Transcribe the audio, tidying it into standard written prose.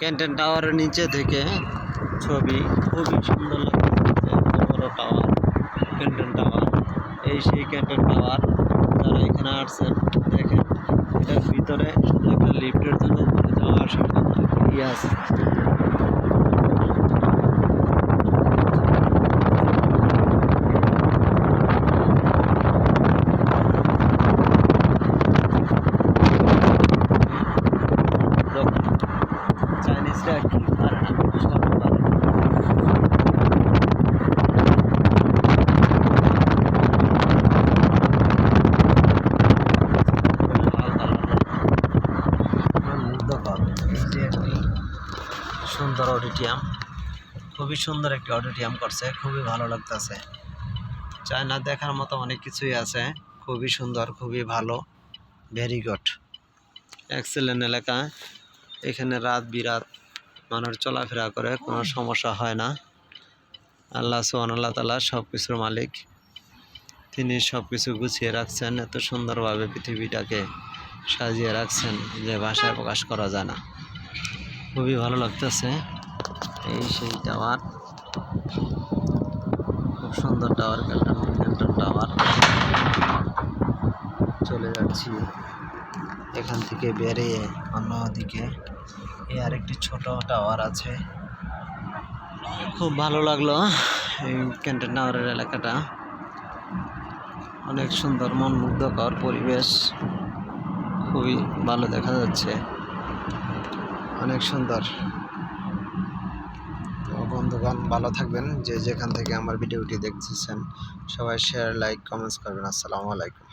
Canton টাওয়ারের নিচে থেকে ছবি খুবই সুন্দর লাগছে। বড় টাওয়ার, ক্যান্টন টাওয়ার। এই সেই ক্যান্টন টাওয়ার। যারা এখানে আসছেন দেখেন, এটার ভিতরে শুধু একটা লিফটের জন্য উপরে যাওয়া সম্ভব না। ইয়াস, চাইনিজরা কি পারে না, সব পারে। লাল কালারের মুগ্ধকর। এই যে একটি সুন্দর অডিটোরিয়াম, খুবই সুন্দর একটি অডিটোরিয়াম করছে, খুবই ভালো লাগতেছে। চায়না দেখার মতো অনেক কিছুই আছে, খুবই সুন্দর, খুবই ভালো, ভেরি গুড, এক্সেলেন্ট এলাকা। এখানে রাত বিরাত মানুষ চলাফেরা করে, কোনো সমস্যা হয় না। আল্লাহ সুবহান আল্লাহ তাআলা সব কিছুর মালিক, তিনি সব কিছু গুছিয়ে রাখছেন, এত সুন্দরভাবে পৃথিবীটাকে সাজিয়ে রাখছেন যে ভাষায় প্রকাশ করা যায় না। খুবই ভালো লাগতেছে। এই সেই টাওয়ার, খুব সুন্দর টাওয়ার, ক্যান্টন টাওয়ার। চলে যাচ্ছি এখান থেকে বেরিয়ে অন্যদিকে। এই আরেকটি ছোট টাওয়ার আছে। খুব ভালো লাগলো এই ক্যান্টন টাওয়ারের এলাকাটা, অনেক সুন্দর, মন মুগ্ধকর পরিবেশ, খুবই ভালো দেখা যাচ্ছে, অনেক সুন্দর। তো বন্ধুগণ, ভালো থাকবেন, যে যেখান থেকে আমার ভিডিওটি দেখতেছেন। সবাই শেয়ার, লাইক, কমেন্টস করবেন। আসসালামু আলাইকুম।